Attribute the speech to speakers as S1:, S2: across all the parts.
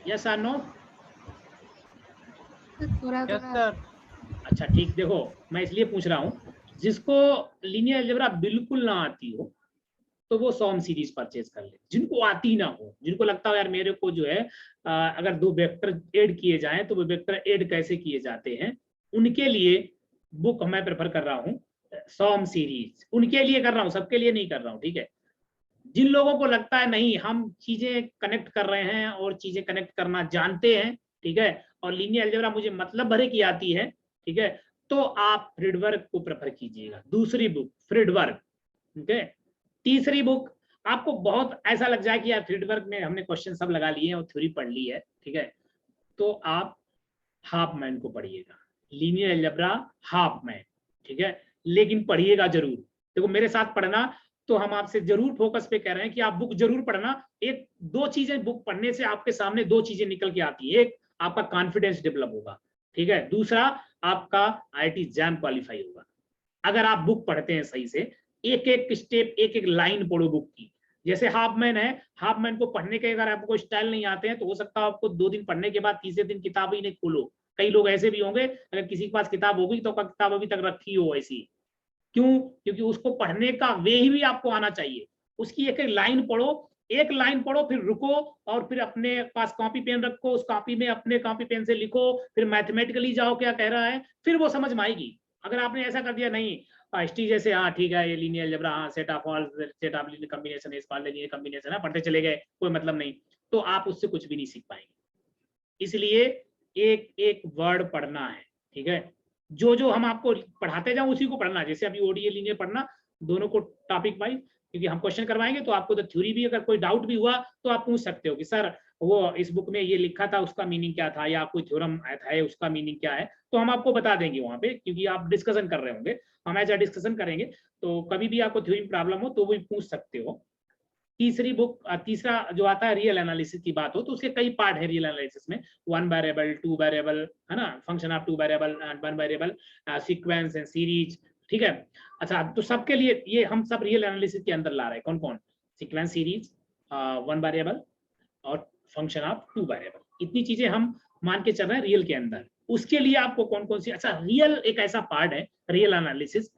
S1: Yes और no?
S2: थोड़ा
S3: yes
S2: थोड़ा।
S3: सर।
S1: अच्छा ठीक, देखो मैं इसलिए पूछ रहा हूँ, जिसको लीनियर अलजेब्रा बिल्कुल ना आती हो तो वो सॉम सीरीज परचेज कर ले। जिनको आती ना हो, जिनको लगता हो यार मेरे को जो है अगर दो वेक्टर ऐड किए जाएं तो वो वेक्टर ऐड कैसे किए जाते हैं, उनके लिए बुक मैं प्रेफर कर रहा हूँ सॉम सीरीज। उनके लिए कर रहा हूँ, सबके लिए नहीं कर रहा हूँ, ठीक है। जिन लोगों को लगता है नहीं हम चीजें कनेक्ट कर रहे हैं और चीजें कनेक्ट करना जानते हैं, ठीक है, और लीनियर अलजेब्रा मुझे मतलब भरे की आती है, ठीक है, तो आप फ्रीडवर्क को प्रेफर कीजिएगा। दूसरी बुक फ्रीडवर्क, ठीक है। तीसरी बुक आपको बहुत ऐसा लग जाए कि यार फ्रीडवर्क में हमने क्वेश्चन सब लगा लिए हैं और थ्योरी पढ़ ली है, ठीक है, तो आप हाफमैन को पढ़िएगा, लीनियर अलजेब्रा हाफमैन, ठीक है, लेकिन पढ़िएगा जरूर। देखो मेरे साथ पढ़ना, तो हम आपसे जरूर फोकस पे कह रहे हैं कि आप बुक जरूर पढ़ना। एक दो चीजें बुक पढ़ने से आपके सामने दो चीजें निकल के आती है, एक आपका कॉन्फिडेंस डेवलप होगा, ठीक है, दूसरा आपका आईआईटी एग्जाम क्वालिफाई होगा। अगर आप बुक पढ़ते हैं सही से, एक एक स्टेप एक एक लाइन पढ़ो बुक की। जैसे हाफमैन है, हाफमैन को पढ़ने के अगर आपको स्टाइल नहीं आते हैं तो हो सकता है आपको 2 दिन पढ़ने के बाद तीसरे दिन किताब ही नहीं खोलो। कई लोग ऐसे भी होंगे, अगर किसी के पास किताब होगी तो किताब अभी तक रखी हो ऐसी। क्यों? क्योंकि उसको पढ़ने का वे ही भी आपको आना चाहिए। उसकी एक एक लाइन पढ़ो, एक लाइन पढ़ो, फिर रुको और फिर अपने पास कॉपी पेन रखो, उस कॉपी में अपने कॉपी पेन से लिखो, फिर मैथमेटिकली जाओ क्या कह रहा है, फिर वो समझ में आएगी। अगर आपने ऐसा कर दिया नहीं हिस्ट्री जैसे, हाँ ठीक है ये लीनियर अलजेब्रा, हाँ set of all set of linear combination is called linear combination है, पढ़ते चले गए कोई मतलब नहीं, तो आप उससे कुछ भी नहीं सीख पाएंगे। इसलिए एक एक वर्ड पढ़ना है, ठीक है, जो जो हम आपको पढ़ाते जाओ उसी को पढ़ना। जैसे अभी ओडीए लीनियर पढ़ना, दोनों को टॉपिक वाइज, क्योंकि हम क्वेश्चन करवाएंगे तो आपको तो थ्योरी भी, अगर कोई डाउट भी हुआ तो आप पूछ सकते हो कि सर वो इस बुक में ये लिखा था उसका मीनिंग क्या था, या कोई थ्योरम है उसका मीनिंग क्या है, तो हम आपको बता देंगे वहां पे, क्योंकि आप डिस्कशन कर रहे होंगे, हम ऐसा डिस्कशन करेंगे। तो कभी भी आपको थ्योरी प्रॉब्लम हो तो वो पूछ सकते हो। तीसरी बुक, तीसरा जो आता है रियल एनालिसिस की बात हो तो उसके कई पार्ट है रियल एनालिसिस में, 1 वेरिएबल 2 वेरिएबल, है ना, function of 2 variable and 1 variable, sequence and series, ठीक है। अच्छा तो सबके लिए ये हम सब रियल एनालिसिस के अंदर ला रहे हैं, कौन कौन, सीक्वेंस, सीरीज, 1 वेरिएबल और फंक्शन ऑफ 2 वेरिएबल, इतनी चीजें हम मान के चल रहे हैं रियल के अंदर। उसके लिए आपको कौन कौन सी, अच्छा रियल एक ऐसा पार्ट है रियल एनालिसिस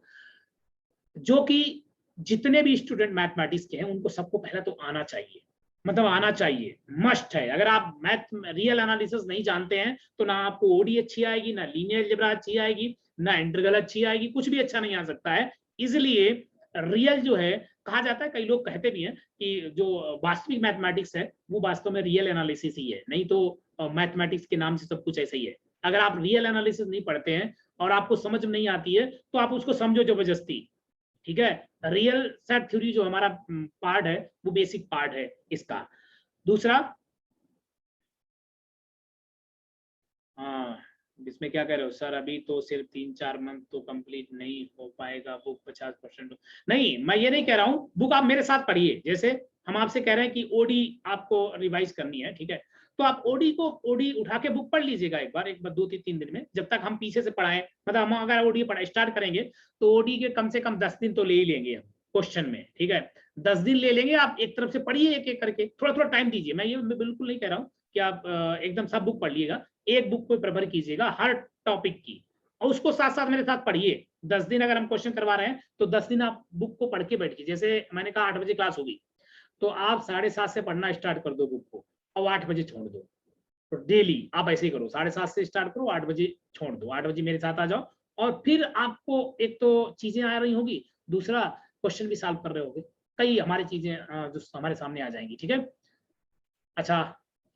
S1: जो कि जितने भी स्टूडेंट मैथमेटिक्स के हैं उनको सबको पहले तो आना चाहिए, मतलब आना चाहिए, मस्ट है। अगर आप मैथ रियल एनालिसिस नहीं जानते हैं तो ना आपको ओडी अच्छी आएगी, ना लीनियर अलजेब्रा अच्छी आएगी, ना इंटीग्रल अच्छी आएगी, कुछ भी अच्छा नहीं आ सकता है। इसलिए रियल जो है, कहा जाता है, कई लोग कहते भी हैं कि जो वास्तविक मैथमेटिक्स है वो वास्तव में रियल एनालिसिस ही है, नहीं तो मैथमेटिक्स के नाम से सब कुछ ऐसा ही है। अगर आप रियल एनालिसिस नहीं पढ़ते हैं और आपको समझ में नहीं आती है तो आप उसको समझो जबरदस्ती, ठीक है। रियल सेट थ्योरी जो हमारा पार्ट है वो बेसिक पार्ट है इसका। दूसरा, हाँ, इसमें क्या कह रहे हो सर, अभी तो सिर्फ 3-4 मंथ तो कंप्लीट नहीं हो पाएगा, बुक 50%। नहीं, मैं ये नहीं कह रहा हूँ, बुक आप मेरे साथ पढ़िए। जैसे हम आपसे कह रहे हैं कि ओडी आपको रिवाइज करनी है, ठीक है, तो आप ओडी उठा के बुक पढ़ लीजिएगा एक बार 2-3 दिन में, जब तक हम पीछे से पढ़ाएं। मतलब हम अगर ओडी पढ़ा स्टार्ट करेंगे तो ओडी के कम से कम 10 दिन तो ले ही लेंगे हम क्वेश्चन में, ठीक है, 10 दिन ले लेंगे। आप एक तरफ से पढ़िए एक एक करके, थोड़ा थोड़ा टाइम दीजिए। मैं ये बिल्कुल नहीं कह रहा हूँ कि आप एकदम सब बुक पढ़ लीजिएगा, एक बुक को प्रेफर कीजिएगा हर टॉपिक की, और उसको साथ साथ मेरे साथ पढ़िए। 10 दिन अगर हम क्वेश्चन करवा रहे हैं तो 10 दिन आप बुक को पढ़ के बैठिए। जैसे मैंने कहा 8 बजे क्लास होगी तो आप 7:30 से पढ़ना स्टार्ट कर दो बुक को और 8 बजे छोड़ दो। तो डेली आप ऐसे ही करो, 7:30 से स्टार्ट करो, 8 बजे छोड़ दो, 8 बजे मेरे साथ आ जाओ, और फिर आपको एक तो चीजें आ रही होगी, दूसरा क्वेश्चन भी सॉल्व कर रहे होगे, कई हमारी चीजें जो हमारे सामने आ जाएंगी, ठीक है। अच्छा,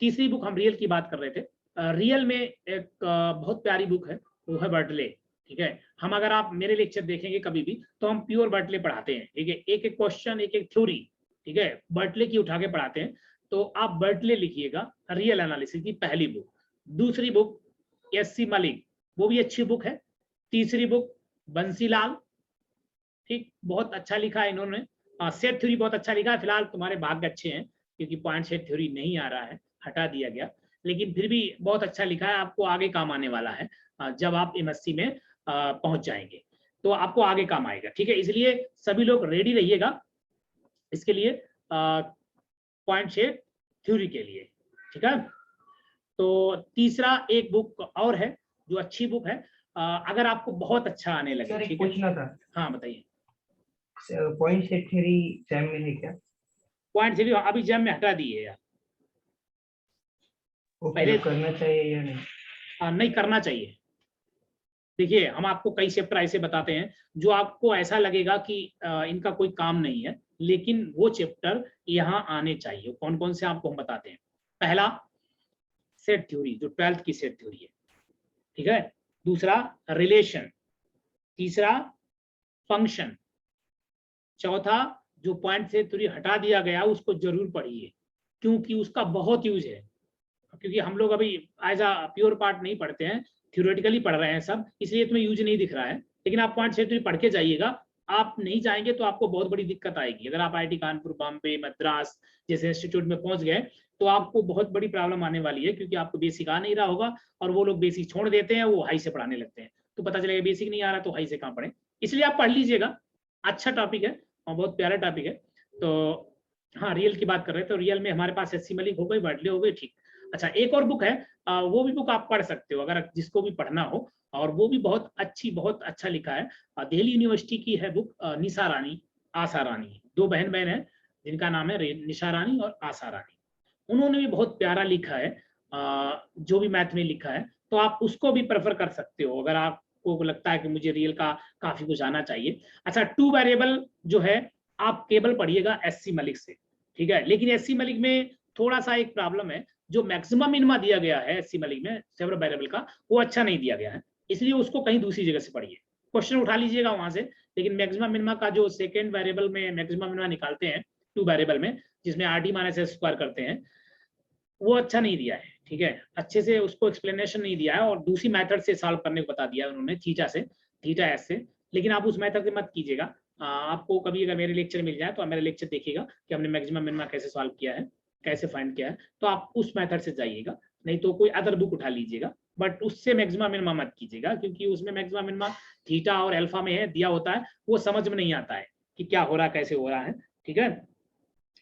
S1: तीसरी बुक हम रियल की बात कर रहे थे। रियल में एक बहुत प्यारी बुक है, वो है बर्टले, ठीक है। हम अगर आप मेरे लेक्चर देखेंगे कभी भी तो हम प्योर बर्टले पढ़ाते हैं, ठीक है, एक एक क्वेश्चन एक एक थ्योरी, ठीक है, बर्टले की उठा के पढ़ाते हैं। तो आप बर्टले लिखिएगा, रियल एनालिसिस की पहली बुक। दूसरी बुक एससी मलिक, वो भी अच्छी बुक है। तीसरी बुक बंसीलाल, ठीक, बहुत अच्छा लिखा है इन्होंने। सेट थ्योरी बहुत अच्छा लिखा है। फिलहाल तुम्हारे भाग्य अच्छे हैं क्योंकि पॉइंट सेट थ्योरी नहीं आ रहा है, हटा दिया गया, लेकिन फिर भी बहुत अच्छा लिखा है, आपको आगे काम आने वाला है। जब आप एमएससी में पहुंच जाएंगे तो आपको आगे काम आएगा, ठीक है। इसलिए सभी लोग रेडी रहिएगा इसके लिए, पॉइंट सेट थ्योरी के लिए, ठीक है। तो तीसरा एक बुक और है जो अच्छी बुक है, अगर आपको बहुत अच्छा आने लगे।
S2: सर एक
S1: ठीक है,
S2: पूछना था,
S1: हाँ बताइए।
S2: पॉइंट सेट थ्योरी जैम में है क्या?
S1: पॉइंट थ्योरी अभी जैम में हटा दिए यार, पहले
S2: उपयोग करना चाहिए या नहीं?
S1: नहीं करना चाहिए। देखिए हम आपको कई चैप्टर ऐसे बताते हैं जो आपको ऐसा लगेगा कि इनका कोई काम नहीं है, लेकिन वो चैप्टर यहाँ आने चाहिए। कौन कौन से आपको हम बताते हैं। पहला सेट थ्योरी, जो 12th की सेट थ्योरी है, ठीक है। दूसरा रिलेशन, तीसरा फंक्शन, चौथा जो पॉइंट से थ्योरी हटा दिया गया उसको जरूर पढ़िए, क्योंकि उसका बहुत यूज है। क्योंकि हम लोग अभी एज अ प्योर पार्ट नहीं पढ़ते हैं, थ्योरेटिकली पढ़ रहे हैं सब, इसलिए तुम्हें यूज नहीं दिख रहा है। लेकिन आप पॉइंट से पढ़ के जाइएगा, आप नहीं जाएंगे तो आपको बहुत बड़ी दिक्कत आएगी। अगर आप आईआईटी कानपुर, बॉम्बे, मद्रास जैसे इंस्टीट्यूट में पहुंच गए तो आपको बहुत बड़ी प्रॉब्लम आने वाली है, क्योंकि आपको बेसिक आ नहीं रहा होगा और वो लोग बेसिक छोड़ देते हैं, वो हाई से पढ़ाने लगते हैं, तो पता चलेगा बेसिक नहीं आ रहा तो हाई से कहाँ पढ़े। इसलिए आप पढ़ लीजिएगा, अच्छा टॉपिक है और बहुत प्यारा टॉपिक है। तो हाँ, रियल की बात कर रहे थे, तो रियल में हमारे पास एससी मलिक हो गई, बाटले हो गई, ठीक। अच्छा एक और बुक है, वो भी बुक आप पढ़ सकते हो अगर जिसको भी पढ़ना हो, और वो भी बहुत अच्छी, बहुत अच्छा लिखा है। दिल्ली यूनिवर्सिटी की है बुक, निशा रानी, आशा रानी, दो बहन है जिनका नाम है निशा रानी और आशा रानी। उन्होंने भी बहुत प्यारा लिखा है, जो भी मैथ में लिखा है, तो आप उसको भी प्रेफर कर सकते हो अगर आपको लगता है कि मुझे रियल का काफी कुछ आना चाहिए। अच्छा, टू वेरिएबल जो है आप केवल पढ़िएगा एससी मलिक से, ठीक है। लेकिन एससी मलिक में थोड़ा सा एक प्रॉब्लम है, जो मैक्सिमम मिनिमा दिया गया है एससी मलिक में सेवरल वेरिएबल का, वो अच्छा नहीं दिया गया है, इसलिए उसको कहीं दूसरी जगह से पढ़िए। क्वेश्चन उठा लीजिएगा वहां से, लेकिन मैक्सिमम मिनिमा का जो सेकेंड वेरिएबल में मैक्सिमम मिनिमा निकालते हैं टू वेरिएबल में, जिसमें R D minus S square करते हैं, वो अच्छा नहीं दिया है, ठीक है। अच्छे से उसको एक्सप्लेनेशन नहीं दिया है, और दूसरी मेथड से सॉल्व करने को बता दिया है उन्होंने, थीटा से, थीटा एस से। लेकिन आप उस मेथड से मत कीजिएगा। आपको कभी अगर मेरे लेक्चर मिल जाए तो आप मेरा लेक्चर देखिएगा कि हमने मैक्सिमम मिनिमा कैसे सॉल्व किया है, कैसे फाइंड किया है, तो आप उस मेथड से जाइएगा। नहीं तो कोई अदर बुक उठा लीजिएगा, बट उससे मैक्सिमम मिनिमा मत कीजिएगा, क्योंकि उसमें मैक्सिमम मिनिमा थीटा और अल्फा में है दिया होता है, वो समझ में नहीं आता है कि क्या हो रहा है, कैसे हो रहा है, ठीक है।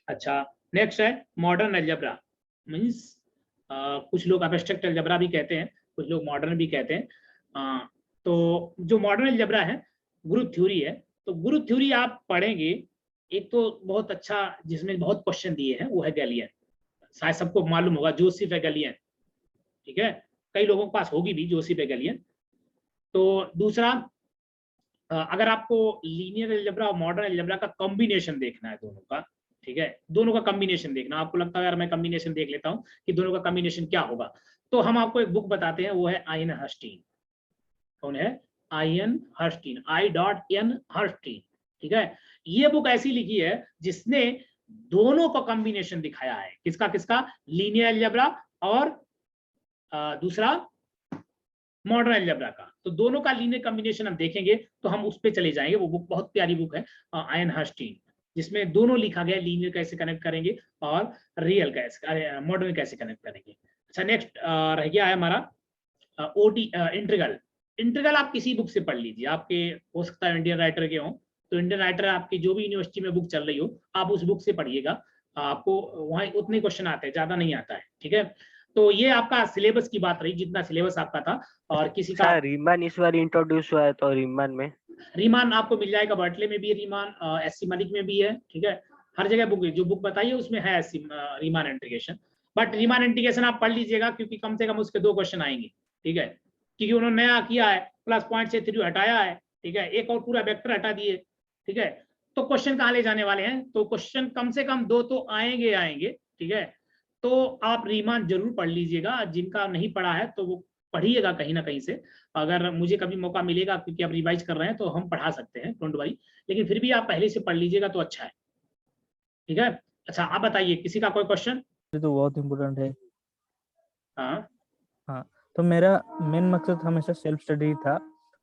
S1: अच्छा, नेक्स्ट है मॉडर्न अलजेब्रा, मीन्स कुछ लोग एब्स्ट्रैक्ट अलजेब्रा भी कहते हैं, कुछ लोग मॉडर्न भी कहते हैं। तो जो मॉडर्न अलजेब्रा है, ग्रुप थ्योरी है, तो ग्रुप थ्योरी आप पढ़ेंगे, एक तो बहुत अच्छा जिसमें बहुत क्वेश्चन दिए हैं वो है गैलियन, शायद सबको मालूम होगा, जोसेफ गैलियन, ठीक है। कई लोगों के पास होगी भी जोसेफ गैलियन। तो दूसरा, अगर आपको लीनियर अलजेब्रा और मॉडर्न अलजेब्रा का कॉम्बिनेशन देखना है दोनों का, ठीक है, दोनों का कॉम्बिनेशन देखना, आपको लगता है यार मैं कॉम्बिनेशन देख लेता हूं कि दोनों का कॉम्बिनेशन क्या होगा, तो हम आपको एक बुक बताते हैं, वो है आयन हर्स्टीन। कौन है? Ion हर्स्टीन, I.N. हर्स्टीन, ठीक है। ये बुक ऐसी लिखी है जिसने दोनों का कॉम्बिनेशन दिखाया है, किसका किसका, लीनियर अलजेब्रा और दूसरा मॉडर्न अलजेब्रा का। तो दोनों का लीनियर कॉम्बिनेशन हम देखेंगे तो हम उस पर चले जाएंगे। वो बुक बहुत प्यारी बुक है, आयन हर्स्टीन, जिसमें दोनों लिखा गया, लीनियर कैसे कनेक्ट करेंगे और रियल कैसे, मॉडर्न कैसे कनेक्ट करेंगे। अच्छा, नेक्स्ट रह गया है हमारा ओटी इंटीग्रल। इंटीग्रल आप किसी बुक से पढ़ लीजिए, आपके हो सकता है इंडियन राइटर के हो, तो इंडियन राइटर आपकी जो भी यूनिवर्सिटी में बुक चल रही हो, आप उस बुक से पढ़िएगा, आपको वहाँ उतने क्वेश्चन आते हैं, ज्यादा नहीं आता है, ठीक है। तो ये आपका सिलेबस की बात रही, जितना सिलेबस आपका था। और किसी का
S3: सर रीमान इस बार इंट्रोड्यूस हुआ है, तो रीमान में
S1: रीमान आपको मिल जाएगा, बर्टले में भी है रीमान, एससी मलिक में भी है, ठीक है। हर जगह बुक, जो बुक बताइए उसमें है SC Riemann integration. But Riemann integration आप पढ़ लीजिएगा, क्योंकि कम से कम उसके 2 क्वेश्चन आएंगे, ठीक है, क्योंकि उन्होंने नया किया है, प्लस पॉइंट से 3 हटाया है, ठीक है, एक और पूरा वेक्टर हटा दिए, ठीक है। तो क्वेश्चन कहाँ ले जाने वाले हैं, तो क्वेश्चन कम से कम 2 तो आएंगे आएंगे, ठीक है। तो आप रीमान जरूर पढ़ लीजिएगा, जिनका नहीं पढ़ा है तो वो पढ़िएगा कहीं ना कहीं से। अगर मुझे कभी मौका मिलेगा, क्योंकि आप रिवाइज कर रहे हैं, तो हम पढ़ा सकते हैं, डोंट वरी, लेकिन फिर भी आप पहले से पढ़ लीजिएगा तो अच्छा है, ठीक है। अच्छा, आप बताइए, किसी का कोई क्वेश्चन?
S4: ये तो बहुत इम्पोर्टेंट है।
S1: हाँ
S4: हाँ, तो मेरा मेन मकसद हमेशा सेल्फ स्टडी था,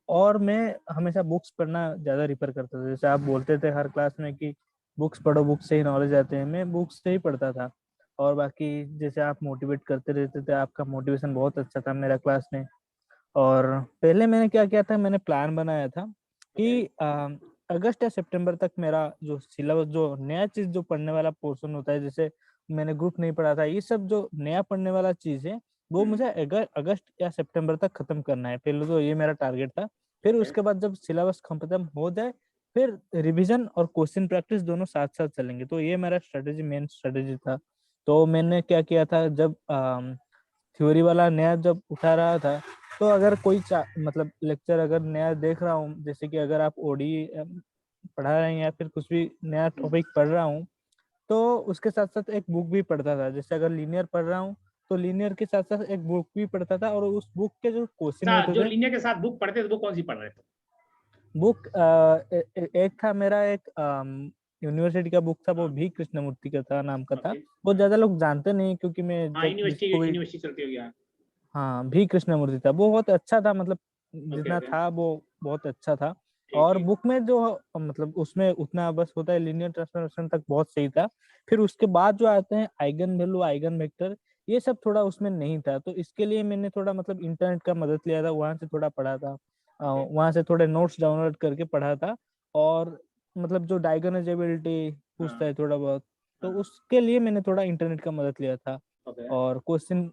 S4: और मैं हमेशा बुक्स पढ़ना ज़्यादा रिफर करता था। जैसे आप बोलते थे हर क्लास में कि बुक्स पढ़ो, बुक्स से ही नॉलेज आते हैं, मैं बुक्स से ही पढ़ता था। और बाकी जैसे आप मोटिवेट करते रहते थे, आपका मोटिवेशन बहुत अच्छा था मेरा क्लास में। और पहले मैंने क्या किया था, मैंने प्लान बनाया था कि अगस्त या सितंबर तक मेरा जो सिलेबस, जो नया चीज जो पढ़ने वाला पोर्शन होता है, जैसे मैंने ग्रुप नहीं पढ़ा था, ये सब जो नया पढ़ने वाला चीज है वो मुझे अगस्त या सितंबर तक खत्म करना है। पहले तो ये मेरा टारगेट था। फिर उसके बाद जब सिलेबस खत्म हो जाए फिर रिवीजन और क्वेश्चन प्रैक्टिस दोनों साथ साथ चलेंगे। तो ये मेरा स्ट्रेटेजी, मेन स्ट्रेटेजी था। तो मैंने क्या किया था, जब थ्योरी वाला नया जब उठा रहा था, तो अगर कोई मतलब लेक्चर अगर नया देख रहा हूँ, जैसे कि अगर आप ओडी पढ़ा रहे हैं या फिर कुछ भी नया टॉपिक पढ़ रहा हूँ, तो उसके साथ साथ एक बुक भी पढ़ता था। जैसे अगर लीनियर पढ़ रहा हूँ तो लीनियर के साथ साथ एक बुक भी पढ़ता था, और उस बुक के जो क्वेश्चन
S1: अच्छा,
S4: होते
S1: जो
S4: थे,
S1: लीनियर के साथ बुक पढ़ते थे वो कौन सी पढ़ रहे थे?
S4: बुक एक था मेरा, एक यूनिवर्सिटी का बुक था, वो भी कृष्णमूर्ति का था, नाम का था।
S1: ओके,
S4: वो ज्यादा लोग जानते नहीं, क्योंकि मैं
S1: हाँ,
S4: जब जिसको भी,
S1: यूनिवर्सिटी चलती होगी, हाँ।
S4: हाँ, भी कृष्णमूर्ति था, वो बहुत अच्छा था। मतलब
S1: ओके
S4: जितना
S1: ओके,
S4: था वो बहुत अच्छा था।
S1: ठीक
S4: और
S1: ठीक।
S4: बुक में जो मतलब उसमें उतना बस होता है, लीनियर ट्रांसफॉर्मेशन तक बहुत सही था। फिर उसके बाद जो आते हैं आइगन वैल्यू, आइगन वेक्टर, ये सब थोड़ा उसमें नहीं था। तो इसके लिए मैंने थोड़ा मतलब इंटरनेट का मदद लिया था, वहां से थोड़ा पढ़ा था, वहां से थोड़े नोट्स डाउनलोड करके पढ़ा था। और मतलब जो डायगोनाइजेबिलिटी पूछता
S1: हाँ
S4: है थोड़ा बहुत, तो
S1: हाँ,
S4: उसके लिए मैंने थोड़ा इंटरनेट का मदद लिया था।
S1: ओके।
S4: और क्वेश्चन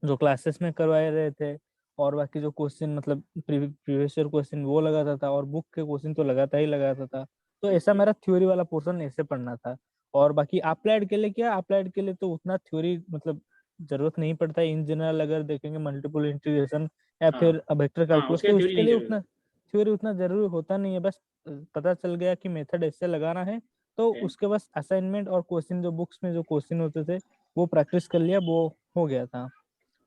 S4: जो क्लासेस में करवाए रहे थे, और बाकी जो क्वेश्चन मतलब प्रीवियस ईयर क्वेश्चन वो लगाता था, और बुक के क्वेश्चन तो लगाता ही लगाता था। तो
S1: ठीक
S4: ऐसा
S1: ठीक।
S4: मेरा थ्योरी वाला पोर्शन ऐसे पढ़ना था। और बाकी अप्लाइड के लिए क्या, अप्लाइड के लिए तो उतना थ्योरी मतलब जरूरत नहीं पड़ता है। इन जनरल अगर देखेंगे मल्टीपल इंटीग्रेशन या
S1: हाँ
S4: फिर वेक्टर
S1: हाँ,
S4: कैलकुलस,
S1: उसके
S4: तो
S1: लिए थ्योरी
S4: उसके
S1: नहीं
S4: लिए
S1: जरूरी।
S4: उतना थ्योरी उतना जरूरी होता नहीं है। बस पता चल गया कि मेथड ऐसे लगाना है, तो
S1: ओके,
S4: उसके बस असाइनमेंट और क्वेश्चन, जो बुक्स में जो क्वेश्चन होते थे वो प्रैक्टिस कर लिया, वो हो गया था।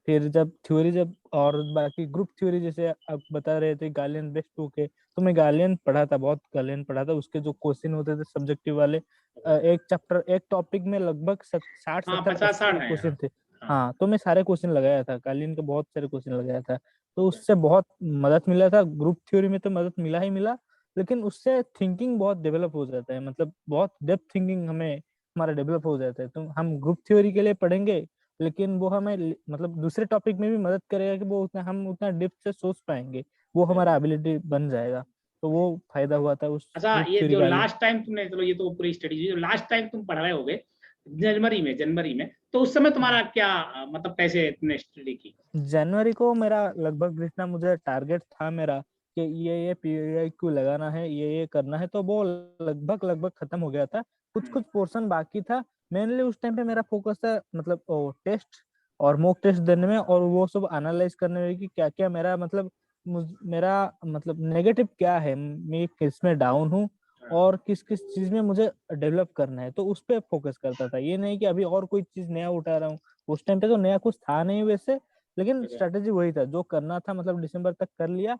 S4: फिर जब थ्योरी, जब और बाकी ग्रुप थ्योरी जैसे आप बता रहे थे गालियन बेस्ट टू के, तो मैं गालियन पढ़ा था, बहुत गालियन पढ़ा था। उसके जो क्वेश्चन होते थे सब्जेक्टिव वाले,
S1: ओके।
S4: एक चैप्टर, एक टॉपिक में लगभग 60
S1: हाँ,
S4: 70
S1: 50 60 है, हाँ
S4: क्वेश्चन थे।
S1: हाँ।
S4: हाँ, तो मैं सारे क्वेश्चन लगाया था, गालियन के बहुत सारे क्वेश्चन लगाया था। तो
S1: ओके,
S4: उससे बहुत मदद मिला था। ग्रुप थ्योरी में तो मदद मिला ही मिला, लेकिन उससे थिंकिंग बहुत डेवलप हो जाता है, मतलब बहुत डेप्थ थिंकिंग हमें हमारा डेवलप हो जाता है। तो हम ग्रुप थ्योरी के लिए पढ़ेंगे, लेकिन वो हमें मतलब दूसरे टॉपिक में भी मदद करेगा कि वो उतना हम उतना डिप से सोच पाएंगे, वो
S1: ओके,
S4: हमारा
S1: ओके।
S4: एबिलिटी बन जाएगा। तो वो फायदा हुआ था उस
S1: अच्छा,
S4: ग्रुप
S1: ये
S4: थ्योरी
S1: जो
S4: का।
S1: लास्ट टाइम तुमने, चलो ये तो पूरी स्टडी, जो लास्ट टाइम तुम पढ़ रहे होगे जनवरी में, तो उस समय तुम्हारा क्या मतलब कैसे तुमने स्टडी की?
S4: जनवरी को मेरा लगभग जितना मुझे टारगेट था मेरा कि ये PIQ लगाना है, ये करना है, तो वो लगभग लगभग खत्म हो गया था। कुछ कुछ पोर्शन बाकी था। मेनली उस टाइम पे मेरा फोकस था मतलब टेस्ट और मॉक टेस्ट देने में, और वो सब एनालाइज करने में कि क्या क्या मेरा मतलब मेरा मतलब नेगेटिव क्या है, मैं किस में डाउन हूँ,
S1: हाँ,
S4: और किस किस चीज में मुझे डेवलप करना है। तो उस पर फोकस करता था, ये नहीं कि अभी और कोई चीज नया उठा रहा हूँ। उस टाइम पे तो नया कुछ था नहीं वैसे, लेकिन
S1: ठीक है।
S4: स्ट्रेटेजी वही था जो करना था, मतलब दिसंबर तक कर लिया।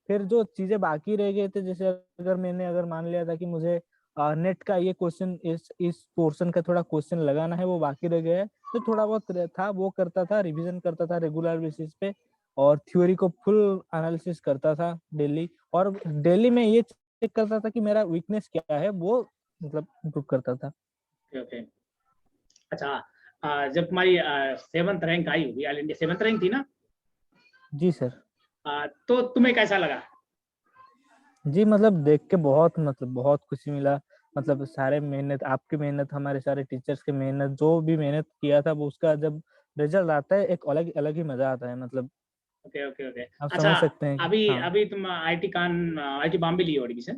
S4: फिर जो चीजें बाकी रह गए थे, जैसे अगर मान लिया था कि मुझे नेट का ये क्वेश्चन, इस पोर्शन का थोड़ा क्वेश्चन लगाना है, वो बाकी रह गया है, तो थोड़ा बहुत था वो करता था, रिवीजन करता था रेगुलर बेसिस पे। और थ्योरी को फुल एनालिसिस करता था डेली, और डेली में ये चेक करता था कि मेरा वीकनेस क्या है, वो मतलब इम्प्रूव करता था।
S1: Okay okay. अच्छा, जब तुम्हारी 7th रैंक आई होगी, ऑल इंडिया 7th रैंक थी ना?
S4: जी सर।
S1: तो तुम्हें कैसा लगा?
S4: जी, मतलब देख के बहुत मतलब बहुत खुशी मिला। मतलब सारे मेहनत, आपकी मेहनत, हमारे सारे टीचर्स की मेहनत, जो भी मेहनत किया था, वो उसका जब रिजल्ट आता है एक अलग अलग ही मजा आता है। मतलब
S1: ओके ओके ओके।
S4: आप
S1: अच्छा,
S4: समझ सकते हैं कि
S1: अभी
S4: हाँ।
S1: अभी तुम आईटी बॉम्बे लिए हो एडमिशन,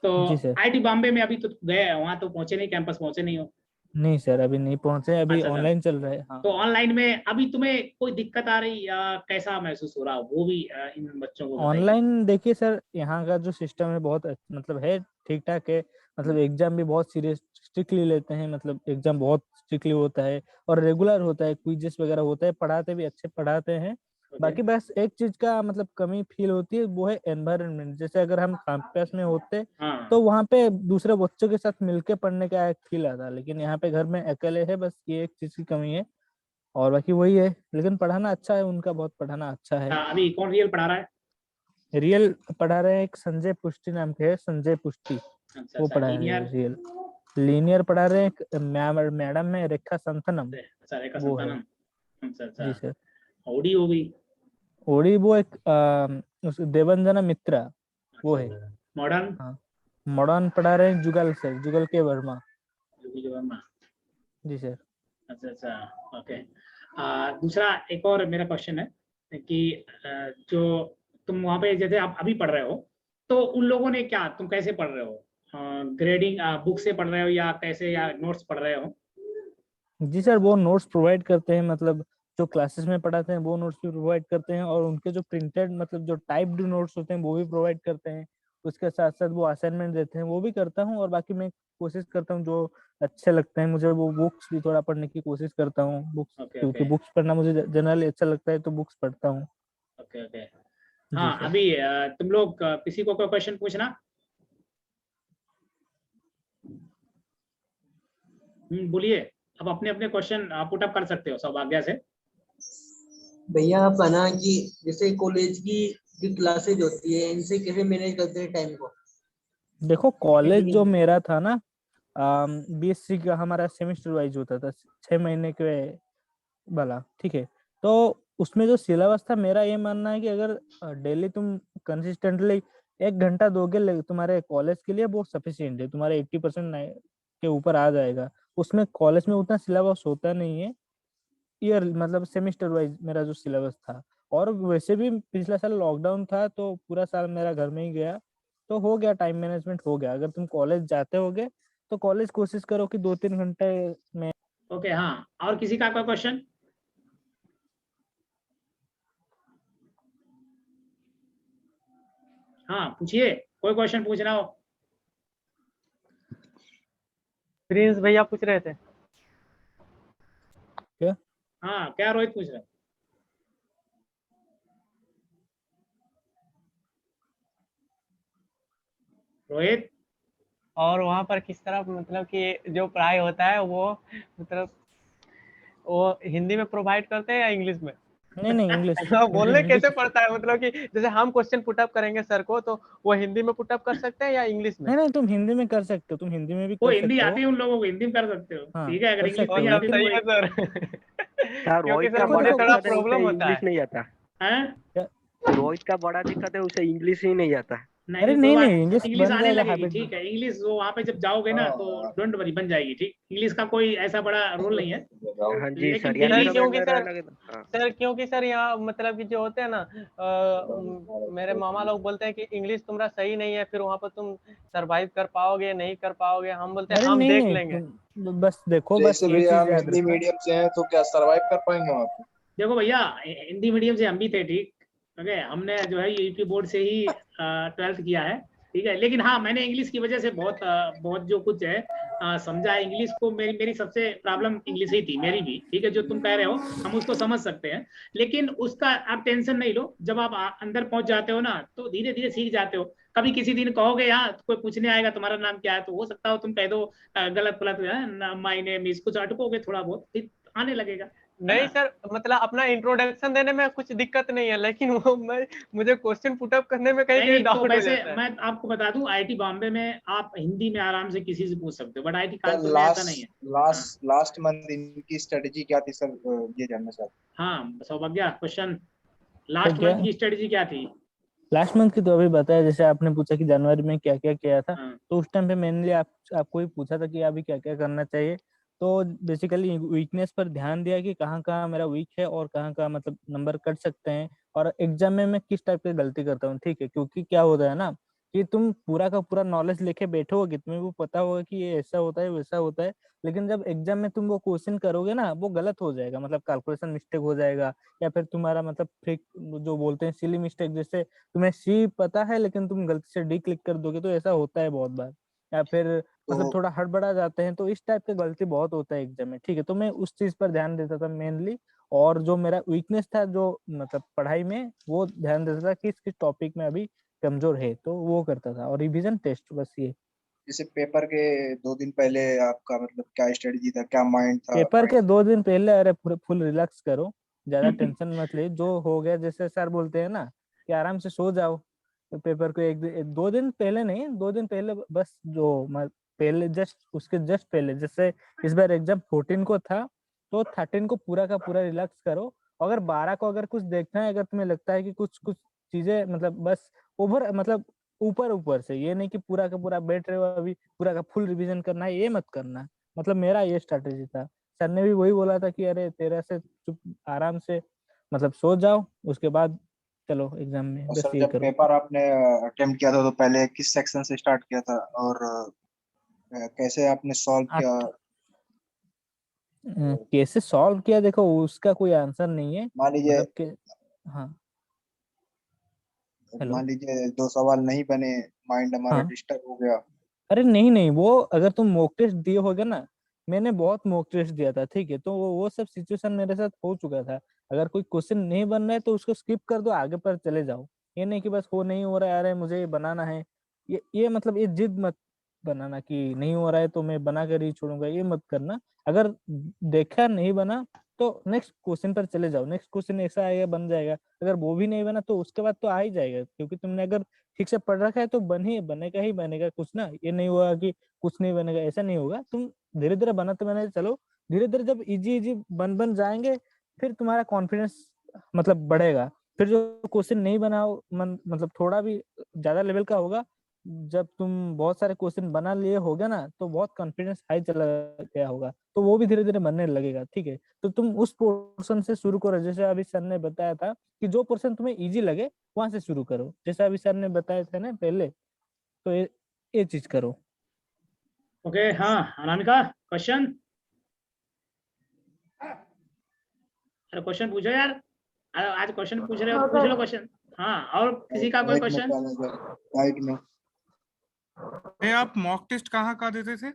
S1: तो
S4: जी सर।
S1: आईटी बॉम्बे में अभी तो गए, वहां तो पहुंचे नहीं, कैंपस पहुंचे नहीं हो?
S4: नहीं सर, अभी नहीं पहुंचे, अभी
S1: अच्छा अच्छा।
S4: ऑनलाइन चल रहा है। हाँ।
S1: तो ऑनलाइन में अभी तुम्हें कोई दिक्कत आ रही, या कैसा महसूस हो रहा, वो भी इन बच्चों को बताइए।
S4: ऑनलाइन देखिए सर, यहाँ का जो सिस्टम है बहुत मतलब है, ठीक ठाक है। मतलब एग्जाम भी बहुत सीरियस स्ट्रिक्टली लेते हैं, मतलब एग्जाम बहुत स्ट्रिक्टली होता है, और रेगुलर होता है, क्विजेस वगैरह होता है, पढ़ाते भी अच्छे पढ़ाते हैं।
S1: ओके।
S4: बाकी बस एक चीज का मतलब कमी फील होती है, वो है एनवायरनमेंट। जैसे अगर हम कैंपस में होते
S1: हाँ,
S4: तो वहाँ पे दूसरे बच्चों के साथ मिलके पढ़ने का एक फील आता, लेकिन यहाँ पे घर में अकेले है, बस ये एक चीज की कमी है। और बाकी वही है, लेकिन पढ़ाना अच्छा है उनका, बहुत पढ़ाना अच्छा है।
S1: अभी कौन रियल पढ़ा रहा है?
S4: रियल पढ़ा रहे हैं, एक संजय पुष्टि नाम के है, संजय पुष्टि,
S1: अच्छा
S4: वो
S1: अच्छा,
S4: पढ़ा रहे
S1: लीनियर?
S4: हैं रियल। लीनियर पढ़ा रहे हैं, एक मैडम है रेखा संतनम,
S1: अच्छा, रेखा
S4: वो है।
S1: संतानम। अच्छा
S4: जी
S1: अच्छा।
S4: सर।
S1: ओडी हो गई?
S4: ओडी वो एक देवंजना मित्रा, वो
S1: अच्छा
S4: है।
S1: अच्छा। मॉडर्न?
S4: हाँ। मॉडर्न पढ़ा रहे हैं जुगल सर, जुगल के वर्मा।
S1: जो वर्मा।
S4: जी सर।
S1: अच्छा अच्छा, ओके। दूसरा एक और मेरा क्वेश्चन है कि जो तुम वहाँ पे जैसे आप अभी पढ़ रहे हो, तो उन लोगों ने क्या, तुम कैसे पढ़ रहे हो? ग्रेडिंग बुक से पढ़ रहे हो या कैसे, या नोट्स पढ़ रहे हो?
S4: जी सर, वो नोट्स प्रोवाइड करते हैं, मतलब जो क्लासेस में पढ़ाते हैं वो नोट्स भी प्रोवाइड करते हैं, और उनके जो प्रिंटेड मतलब जो टाइप्ड नोट्स होते हैं वो भी प्रोवाइड करते हैं। उसके साथ साथ वो असाइनमेंट देते हैं, वो भी करता हूँ। और बाकी मैं कोशिश करता हूँ जो अच्छे लगते हैं मुझे, वो बुक्स भी थोड़ा पढ़ने की कोशिश करता हूँ। बुक्स,
S1: ओके
S4: क्योंकि
S1: ओके
S4: बुक्स पढ़ना मुझे जनरली अच्छा लगता है, तो बुक्स पढ़ता हूँ।
S1: Okay okay.
S4: जी
S1: हाँ,
S4: सर।
S1: अभी तुम लोग किसी को कोई क्वेश्चन पूछना? बोलिए। अब अपने अपने क्वेश्चन पुट अप कर सकते हो सौभाग्य से।
S5: भैया आप ना कि जैसे कॉलेज की जो क्लासेज होती है इनसे कैसे मैनेज करते हैं टाइम को?
S4: देखो, कॉलेज जो मेरा था ना, बीएससी का हमारा सेमेस्टर वाइज होता था, 6 महीने के वाला, ठीक है। तो उसमें जो सिलेबस था, मेरा ये मानना है कि अगर डेली तुम कंसिस्टेंटली 1 घंटा दोगे तुम्हारे कॉलेज के लिए, वो सफिशियंट है। तुम्हारे 80% के ऊपर आ जाएगा। उसमें कॉलेज में उतना सिलेबस होता नहीं है, ईयर मतलब सेमेस्टर वाइज मेरा जो सिलेबस था। और वैसे भी पिछला साल लॉकडाउन था, तो पूरा साल मेरा घर में ही गया, तो हो गया, टाइम मैनेजमेंट हो गया। अगर तुम कॉलेज जाते होगे तो कॉलेज कोशिश करो कि 2-3 घंटे में।
S1: ओके, हाँ, और किसी का कोई क्वेश्चन? हाँ, पूछिए, कोई क्वेश्चन पूछना हो।
S6: प्रिंस भैया पूछ रहे थे।
S4: क्या?
S1: हाँ, क्या रोहित पूछ रहा है? रोहित,
S6: और वहाँ पर किस तरह मतलब कि जो पढ़ाई होता है वो मतलब वो हिंदी में प्रोवाइड करते हैं या इंग्लिश में?
S4: नहीं नहीं, इंग्लिश।
S6: बोलने
S4: इंग्लिश।
S6: कैसे पड़ता है, मतलब कि जैसे हम क्वेश्चन पुटअप करेंगे सर को तो वो हिंदी में पुटअप कर सकते हैं या इंग्लिश में?
S4: नहीं नहीं, तुम हिंदी में कर सकते हो, तुम हिंदी में भी
S1: वो
S4: कर
S1: हिंदी
S4: सकते
S1: आती
S4: हो।
S1: है उन लोगों को, हिंदी में कर सकते हो,
S4: हाँ,
S1: ठीक है। अगर
S4: कर
S1: इंग्लिश
S4: सकते
S1: नहीं
S4: हो,
S6: और
S1: आती
S6: तब
S1: तो
S4: लेकिन
S6: सही
S1: वो
S6: है सर।
S3: हाँ,
S6: क्योंकि
S3: रोहित
S6: सर
S3: का
S4: देखो
S6: मुझे
S3: बड़ा
S4: देखो
S6: थोड़ा
S3: दिक्कत
S4: कुछ
S3: है, उसे
S6: प्रॉब्लम होता
S3: इंग्लिश
S6: है।
S3: नहीं आता।
S1: हैं?
S3: रोहित का बड़ा दिक्कत है, उसे इंग्लिश ही नहीं आता।
S1: नहीं
S4: अरे
S1: नहीं, कोई
S4: नहीं
S1: बात
S4: नहीं,
S1: नहीं,
S4: इंग्लिश
S1: इंग्लिश
S4: बन
S1: आने
S4: जाएगा
S1: लगेगी,
S4: हैबिट।
S1: ठीक है। इंग्लिश वो वहाँ पे जब जाओगे ना तो डोंट वरी, बन जाएगी, ठीक। इंग्लिश का कोई ऐसा बड़ा रोल नहीं है,
S3: हाँ जी
S1: लेकिन
S3: सर,
S1: फिर
S3: यही
S1: भी।
S6: सर
S3: समझ
S6: क्योंकि
S3: में
S6: सर
S3: रहने लगे तो। हाँ।
S6: सर क्योंकि सर यहाँ मतलब कि जो होते हैं ना मेरे मामा लोग बोलते हैं कि इंग्लिश तुम्हारा सही नहीं है, फिर वहाँ पर तुम सरवाइव कर पाओगे नहीं कर पाओगे। हम बोलते हैं
S4: अरे
S6: हम
S4: नहीं
S6: देख
S4: नहीं,
S6: लेंगे।
S4: तुम बस देखो, बस
S7: जैसे
S4: ये
S7: भैया
S4: चीज
S7: हम
S4: याद
S7: हिंदी
S4: रखना।
S7: मीडियम से हैं तो क्या सरवाइव कर पाएंगे वहाँ पे?
S1: देखो भैया, हिंदी मीडियम से हम भी थे, ठीक। ओके, हमने जो है यूपी बोर्ड से ही 12th किया है, ठीक है। लेकिन हाँ, मैंने इंग्लिश की वजह से बहुत जो कुछ है समझा है। इंग्लिश को मेरी मेरी सबसे प्रॉब्लम इंग्लिश ही थी, मेरी भी, ठीक है। जो तुम कह रहे हो हम उसको समझ सकते हैं, लेकिन उसका आप टेंशन नहीं लो। जब आप अंदर पहुंच जाते हो ना, तो धीरे धीरे सीख जाते हो। कभी किसी दिन कहोगे, यहाँ कोई पूछने आएगा तुम्हारा नाम क्या है, तो हो सकता हो तुम कह दो गलत गलत, माय नेम इज, कुछ अटकोगे थोड़ा बहुत, फिर आने लगेगा, है
S6: नहीं
S1: ना।
S6: सर, मतलब अपना इंट्रोडक्शन देने में कुछ दिक्कत नहीं है, लेकिन वो मुझे क्वेश्चन पुटअप करने में कहीं
S1: नहीं
S6: कहीं
S1: नहीं, तो
S6: डाउट हो
S1: वैसे
S6: जाता है।
S1: मैं आपको बता दूं, आईआईटी बॉम्बे में आप हिंदी में आराम से किसी से पूछ सकते हो, बट आईआईटी
S7: सर
S1: कानपुर में ऐसा नहीं है। हाँ
S7: लास्ट मंथ इनकी स्ट्रेटेजी क्या थी सर, ये जानना चाहते
S1: हाँ, सौभाग्य, क्वेश्चन,
S4: सर
S1: लास्ट
S4: क्या?
S1: मंथ की स्ट्रेटजी क्या थी?
S4: लास्ट मंथ की तो अभी बताया, जैसे आपने पूछा कि जनवरी में क्या क्या किया था,
S1: हाँ
S4: तो उस टाइम पे मेनली आपको ही पूछा था कि अभी क्या क्या करना चाहिए। तो बेसिकली वीकनेस पर ध्यान दिया कि कहाँ कहाँ मेरा वीक है और कहाँ कहाँ मतलब नंबर कट सकते हैं, और एग्जाम में मैं किस टाइप की गलती करता हूँ, ठीक है। क्योंकि क्या होता है ना, कि तुम पूरा का पूरा नॉलेज लेके बैठोगे, तुम्हें वो पता होगा कि ये ऐसा होता है वैसा होता है, लेकिन जब एग्जाम में तुम वो क्वेश्चन करोगे ना, वो गलत हो जाएगा, मतलब कैलकुलेशन मिस्टेक हो जाएगा, या फिर तुम्हारा मतलब फ्रिक जो बोलते हैं सिली मिस्टेक, जैसे तुम्हें सी पता है लेकिन तुम गलती से डी क्लिक कर दोगे, तो ऐसा होता है बहुत बार। या फिर मतलब
S7: तो
S4: थोड़ा हड़बड़ा जाते हैं, तो इस टाइप की गलती बहुत होता है एग्जाम में, ठीक है। तो मैं उस चीज पर ध्यान देता था मेनली, और जो मेरा वीकनेस था जो मतलब पढ़ाई में, वो ध्यान देता था कि किस टॉपिक में अभी कमजोर है, तो वो करता था। और रिवीजन टेस्ट, बस ये।
S7: जैसे पेपर के 2 दिन पहले आपका मतलब क्या स्ट्रेटेजी था, क्या माइंड था?
S4: पेपर के 2 दिन पहले, अरे पूरे फुल रिलैक्स करो, ज्यादा टेंशन मत ले। जो हो गया, जैसे सर बोलते हैं ना कि आराम से सो जाओ। तो पेपर को 2 दिन पहले नहीं, 2 दिन पहले बस, पहले जस्ट उसके जस्ट पहले, जैसे इस बार एग्जाम 14 को था, तो 13 को पूरा का पूरा रिलैक्स करो। अगर 12 को अगर कुछ देखना है, अगर तुम्हें लगता है कि कुछ कुछ चीजें मतलब बस ओवर मतलब ऊपर ऊपर से, ये नहीं कि पूरा का पूरा बैठ रहे हो अभी पूरा का फुल रिवीजन करना है, ये मत करना। मतलब मेरा ये स्ट्रैटेजी था। सर ने भी वही बोला था कि अरे 13 से चुप आराम से मतलब सो जाओ, उसके बाद चलो एग्जाम में,
S7: और
S4: बस
S7: सर
S4: ये
S7: जब
S4: करो।
S7: पेपर आपने अटेम्प्ट किया था तो पहले किस सेक्शन से स्टार्ट किया था और कैसे आपने सॉल्व किया?
S4: कैसे सॉल्व किया, देखो उसका कोई आंसर नहीं है,
S7: मान लीजिए
S4: मतलब कि हाँ हेलो
S7: मान लीजिए 2 सवाल नहीं बने, माइंड हमारा
S4: हाँ,
S7: डिस्टर्ब हो गया।
S4: अरे नहीं नहीं, वो अगर तुम मॉक टेस्ट दिए होगे ना, मैंने बहुत मॉक टेस्ट दिया था, ठीक है, तो वो सब सिचुएशन मेरे साथ हो चुका था। अगर कोई क्वेश्चन नहीं बन रहा है तो उसको स्किप कर दो, आगे पर चले जाओ। ये नहीं कि बस वो नहीं हो रहा है, अरे मुझे ये बनाना है, ये मतलब ये जिद मत बनाना कि नहीं हो रहा है तो मैं बना कर ही छोड़ूंगा, ये मत करना। अगर देखा नहीं बना तो नेक्स्ट क्वेश्चन पर चले जाओ, नेक्स्ट क्वेश्चन ऐसा आएगा बन जाएगा। अगर वो भी नहीं बना तो उसके बाद तो आ ही जाएगा, क्योंकि तुमने अगर ठीक से पढ़ रखा है तो बनेगा ही बनेगा कुछ ना। ये नहीं हुआ कि कुछ नहीं बनेगा, ऐसा नहीं होगा। तुम धीरे धीरे बनाते चलो, धीरे धीरे जब इजी इजी बन जाएंगे, फिर तुम्हारा कॉन्फिडेंस मतलब बढ़ेगा। फिर जो क्वेश्चन नहीं बनाओ मतलब थोड़ा भी ज्यादा लेवल का होगा, जब तुम बहुत सारे क्वेश्चन बना लिए होगे ना, तो बहुत कॉन्फिडेंस हाई चला गया होगा, तो वो भी धीरे धीरे बनने लगेगा, ठीक है। तो तुम उस पोर्शन से शुरू करो, जैसे अभी सर ने बताया था कि जो पोर्शन तुम्हें इजी लगे वहां से शुरू करो, जैसा अभी सर ने बताया था ना पहले, तो ये चीज करो।
S1: ओके, हाँ अनामिका क्वेश्चन, अरे क्वेश्चन पूछो यार, आज क्वेश्चन पूछ रहे हो तो पूछ लो क्वेश्चन। हाँ, और किसी का कोई क्वेश्चन?
S7: राइट में
S8: आप मॉक टेस्ट कहाँ देते थे?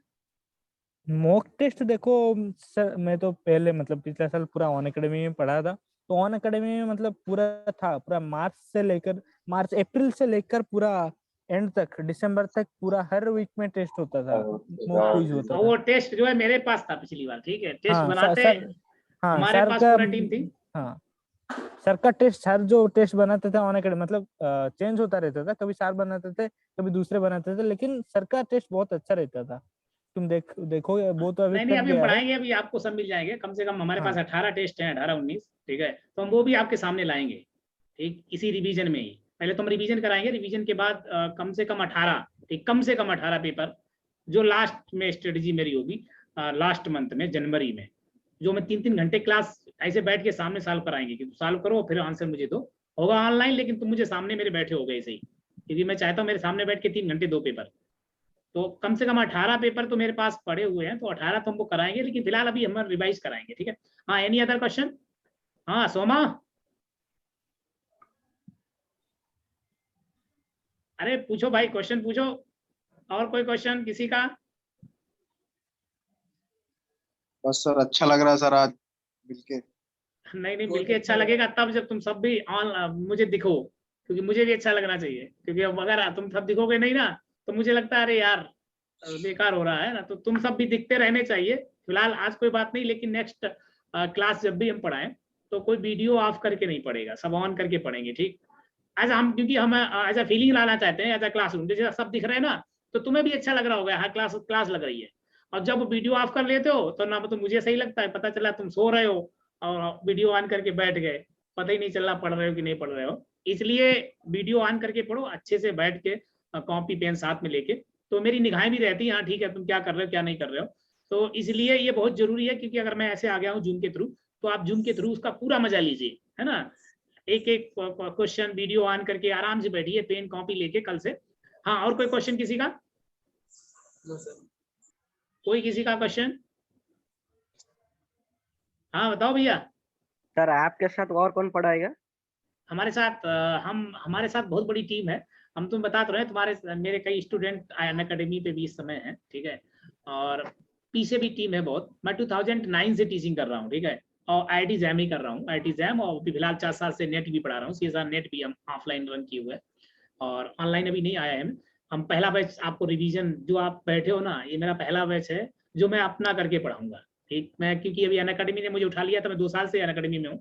S4: मॉक टेस्ट देखो सर, मैं तो पहले मतलब पिछला साल पूरा ऑन अकेडमी में पढ़ा था, तो ऑन अकेडमी में मतलब पूरा मार्च अप्रैल से लेकर पूरा एंड तक, दिसंबर तक पूरा हर वीक में टेस्ट होता था, मॉक क्विज होता
S1: और
S4: था।
S1: वो टेस्ट जो है मेरे पास था पिछली बार, ठीक है, टेस्ट
S4: हाँ
S1: बनाते
S4: हाँ
S1: हमारे
S4: सर
S1: पास
S4: का,
S1: पूरा टीम थी।
S4: हाँ सर का टेस्ट, सर जो टेस्ट बनाते थे ऑन अकेडमी मतलब चेंज होता रहता था, कभी सर बनाते थे कभी दूसरे बनाते थे, लेकिन सर का टेस्ट बहुत अच्छा रहता था। तुम देखोगे, वो तो अभी
S1: नहीं
S4: कट
S1: अभी हम
S4: गया है।
S1: पढ़ाएंगे, अभी आपको सब मिल जाएंगे, कम से कम हमारे पास
S4: हाँ
S1: 18 टेस्ट हैं, 18-19, ठीक है, तो हम वो भी आपके सामने लाएंगे, ठीक, इसी रिवीजन में ही। पहले तो हम रिवीजन कराएंगे, रिवीजन के बाद कम से कम 18, ठीक, कम से कम 18 पेपर, जो लास्ट में स्ट्रेटेजी मेरी होगी, लास्ट मंथ में जनवरी में, जो मैं 3-3 घंटे क्लास ऐसे बैठ के सामने सॉल्व कराएंगे कि सॉल्व करो फिर आंसर मुझे दो। होगा ऑनलाइन, लेकिन तुम मुझे सामने मेरे बैठे हो गए ऐसे ही, क्योंकि मैं चाहता हूँ मेरे सामने बैठ के 3 घंटे 2 पेपर। तो कम से कम 18 पेपर तो मेरे पास पड़े हुए हैं, तो 18 तो हमको कराएंगे, लेकिन फिलहाल अभी हम रिवाइज कराएंगे, ठीक है। हाँ, एनी अदर क्वेश्चन? हाँ सोमा, अरे पूछो भाई, क्वेश्चन पूछो, और कोई क्वेश्चन किसी का?
S7: बस सर, अच्छा लग रहा है सर आज मिलके।
S1: नहीं नहीं,
S5: बहुत
S1: मिलके अच्छा
S5: अच्छा
S1: लगेगा तब जब तुम सब भी मुझे दिखो, क्योंकि मुझे भी अच्छा लगना चाहिए, क्योंकि अब अगर तुम सब दिखोगे नहीं ना, तो मुझे लगता है अरे यार बेकार हो रहा है ना, तो तुम सब भी दिखते रहने चाहिए। फिलहाल आज कोई बात नहीं, लेकिन नेक्स्ट क्लास जब भी हम पढ़ाएं तो कोई वीडियो ऑफ करके नहीं पढ़ेगा, सब ऑन करके पढ़ेंगे, ठीक। ऐसा हम, क्योंकि हम एज अ फीलिंग लाना चाहते हैं एज अ क्लासरूम, जैसे सब दिख रहे हैं ना, तो तुम्हें भी अच्छा लग रहा होगा, हाँ क्लास क्लास लग रही है। और जब वीडियो ऑफ कर लेते हो तो ना तो मुझे सही लगता है, पता चला तुम सो रहे हो और वीडियो ऑन करके बैठ गए, पता ही नहीं चल रहा पढ़ रहे हो कि नहीं पढ़ रहे हो। इसलिए वीडियो ऑन करके पढ़ो, अच्छे से बैठ के कॉपी पेन साथ में लेके, तो मेरी निगाहें भी रहती है, हाँ ठीक है तुम क्या कर रहे हो क्या नहीं कर रहे हो। तो इसलिए ये बहुत जरूरी है, क्योंकि अगर मैं ऐसे आ गया हूँ जूम के थ्रू, तो आप जूम के थ्रू उसका पूरा मजा लीजिए, है ना। एक एक क्वेश्चन वीडियो ऑन करके आराम से बैठिए, पेन कॉपी लेके कल से। हाँ, और कोई क्वेश्चन किसी का?
S5: No sir.
S1: कोई किसी का क्वेश्चन? हाँ बताओ भैया।
S3: सर आपके साथ और कौन पढ़ाएगा?
S1: हमारे साथ हमारे साथ बहुत बड़ी टीम है। हम तुम बता तो रहे, तुम्हारे मेरे कई स्टूडेंट अन अकेडमी पे भी इस समय हैं, ठीक है, और पीछे भी टीम है बहुत। मैं 2009 से टीचिंग कर रहा हूँ, ठीक है, और IIT जैम ही कर रहा हूँ, IIT जैम, और फिलहाल 4 साल से नेट भी पढ़ा रहा हूँ, CSR नेट भी हम ऑफलाइन रन किए हुए हैं, और ऑनलाइन अभी नहीं आया है। हम पहला बैच आपको रिवीजन जो आप बैठे हो ना, ये मेरा पहला बैच है जो मैं अपना करके पढ़ाऊंगा, ठीक। मैं क्योंकि अभी अन अकेडमी ने मुझे उठा लिया था, मैं 2 साल से अन अकेडमी में हूँ,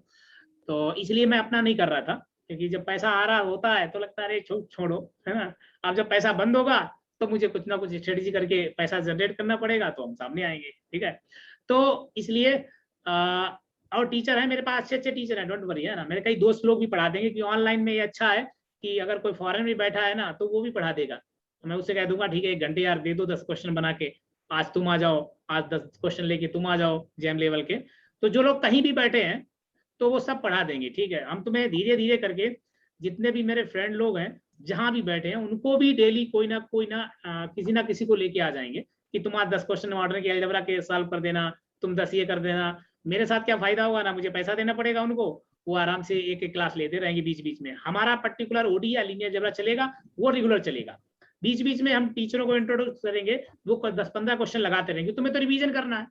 S1: तो इसलिए मैं अपना नहीं कर रहा था, क्योंकि जब पैसा आ रहा होता है तो लगता है अरे छोड़ो, है ना। अब जब पैसा बंद होगा तो मुझे कुछ ना कुछ स्ट्रेटेजी करके पैसा जनरेट करना पड़ेगा, तो हम सामने आएंगे, ठीक है। तो इसलिए और टीचर है मेरे पास, अच्छे अच्छे टीचर हैं, डोंट वरी, है ना। मेरे कई दोस्त लोग भी पढ़ा देंगे, कि ऑनलाइन में ये अच्छा है कि अगर कोई फॉरेन भी बैठा है ना तो वो भी पढ़ा देगा, तो मैं उससे कह दूंगा ठीक है 1 घंटे यार दे दो 10 क्वेश्चन बना के, आज तुम आ जाओ, आज 10 क्वेश्चन लेके तुम आ जाओ जैम लेवल के। तो जो लोग कहीं भी बैठे हैं तो वो सब पढ़ा देंगे, ठीक है। हम तुम्हें धीरे धीरे करके, जितने भी मेरे फ्रेंड लोग हैं जहां भी बैठे हैं, उनको भी डेली कोई ना किसी ना किसी को लेके आ जाएंगे कि तुम आज 10 क्वेश्चन मॉडर्न के अलजेब्रा के सॉल्व कर देना, तुम 10 ये कर देना। मेरे साथ क्या फायदा होगा, ना मुझे पैसा देना पड़ेगा उनको, वो आराम से एक एक क्लास लेते रहेंगे बीच बीच में। हमारा पर्टिकुलर ओडी या लीनियर अलजेब्रा चलेगा, वो रेगुलर चलेगा। बीच बीच में हम टीचरों को इंट्रोड्यूस करेंगे, वो 10-15 क्वेश्चन लगाते रहेंगे। तुम्हें तो रिवीजन करना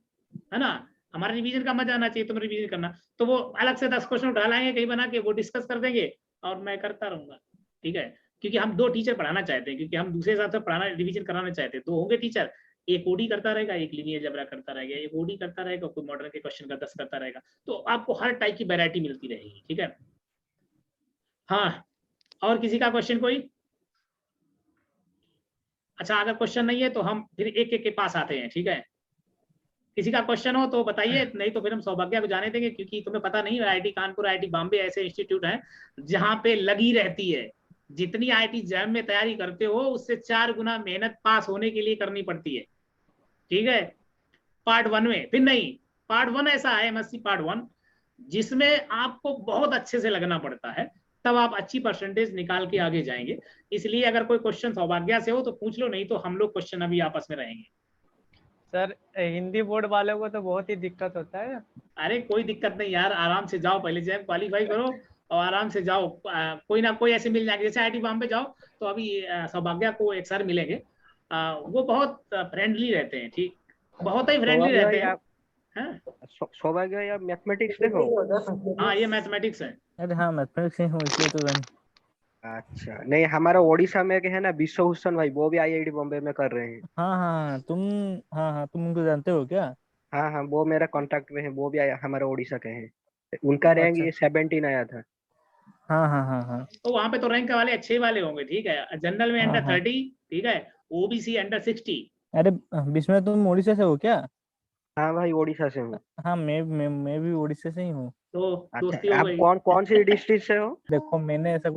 S1: है ना, हमारा रिवीजन का मजा आना चाहिए, तुम्हें रिवीजन करना। तो वो अलग से 10 क्वेश्चन उठा लाएंगे कहीं बना के, वो डिस्कस कर देंगे और मैं करता रहूंगा, ठीक है। क्योंकि हम 2 टीचर पढ़ाना चाहते हैं, क्योंकि हम दूसरे हिसाब से पढ़ाना, रिवीजन कराना चाहते हैं। 2 होंगे टीचर, एक ओडी करता रहेगा, एक लीनियर अलजेब्रा करता रहेगा, एक ओडी करता रहेगा, कोई मॉडर्न के क्वेश्चन का 10 करता रहेगा। तो आपको हर टाइप की वैरायटी मिलती रहेगी, ठीक है। हाँ, और किसी का क्वेश्चन कोई? अच्छा, अगर क्वेश्चन नहीं है तो हम फिर एक एक के पास आते हैं, ठीक है। किसी का क्वेश्चन हो तो बताइए, नहीं तो फिर हम सौभाग्य को जाने देंगे, क्योंकि तुम्हें पता नहीं, आईआईटी कानपुर, आईआईटी बॉम्बे ऐसे इंस्टीट्यूट हैं जहां पे लगी रहती है। जितनी आईआईटी जैम में तैयारी करते हो, उससे 4 गुना मेहनत पास होने के लिए करनी पड़ती है, ठीक है। पार्ट 1 में फिर नहीं, पार्ट 1 ऐसा है, एमएससी पार्ट 1, जिसमें आपको बहुत अच्छे से लगना पड़ता है, तब आप अच्छी परसेंटेज निकाल के आगे जाएंगे। इसलिए अगर कोई क्वेश्चन सौभाग्य से हो तो पूछ लो, नहीं तो हम लोग क्वेश्चन अभी आपस में रहेंगे।
S6: सर हिंदी बोर्ड वालों को तो बहुत ही दिक्कत होता है।
S1: अरे कोई दिक्कत नहीं यार, आराम से जाओ, पहले जैम क्वालिफाई करो और आराम से जाओ। कोई ना कोई ऐसे मिल जाएंगे, जैसे आईआईटी बॉम्बे जाओ तो अभी सौभाग्य को एक सर मिलेंगे, वो बहुत फ्रेंडली रहते हैं, ठीक, बहुत ही फ्रेंडली रहते हैं।
S3: सौभाग्य या मैथमेटिक्स देखो।
S1: हाँ, ये मैथमेटिक्स है।
S4: अरे हाँ, मैथमेटिक्स ही हूँ, इसलिए तो
S3: अच्छा, नहीं हमारा ओडिशा में है ना विश्वभूषण भाई, वो भी आईआईटी बॉम्बे में कर रहे हैं।
S4: हाँ हाँ हाँ, तुम उनको जानते हो क्या?
S3: हाँ हाँ, वो मेरा कांटेक्ट में है, वो भी हमारे ओडिशा के हैं। उनका रैंक
S4: अच्छा,
S3: ये 17 आया था।
S4: हाँ हाँ हाँ हाँ
S1: तो वहां पे तो रैंक वाले अच्छे वाले होंगे, ठीक है। जनरल में
S4: हाँ
S1: अंडर
S4: हाँ।
S1: 30, ठीक है, ओबीसी अंडर 60।
S4: अरे बिस्मय, तुम उड़ीसा से हो क्या?
S3: हाँ भाई, ओडिशा से हूँ।
S4: हाँ, मैं भी उड़ीसा से ही हूँ।
S1: तो
S3: अच्छा,
S1: दोस्ती हो
S3: आप
S1: गई।
S3: कौन कौन सी डिस्ट्रिक्ट से हो?
S4: देखो, मैंने ऐसा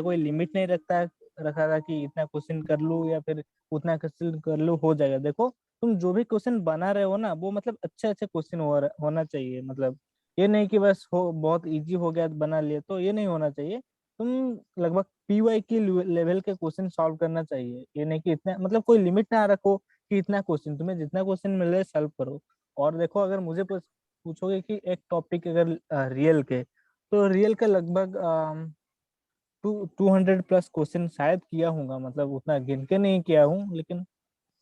S4: कोई लिमिट नहीं रखा था कि इतना क्वेश्चन कर लूँ या फिर उतना क्वेश्चन कर लूँ हो जाएगा। देखो, तुम जो भी क्वेश्चन बना रहे हो ना, वो मतलब अच्छे अच्छे क्वेश्चन होना चाहिए। मतलब ये नहीं कि बस हो बहुत इजी हो गया तो बना लिए, तो ये नहीं होना चाहिए। तुम लगभग पीवाई की लेवल के क्वेश्चन सॉल्व करना चाहिए। ये नहीं कि इतना, मतलब कोई लिमिट ना रखो कि इतना क्वेश्चन, तुम्हें जितना क्वेश्चन मिल रहा है सॉल्व करो। और देखो, अगर मुझे पूछोगे कि एक टॉपिक अगर रियल के, तो रियल का लगभग 200 प्लस क्वेश्चन शायद किया होगा। मतलब उतना गिन के नहीं किया हूँ, लेकिन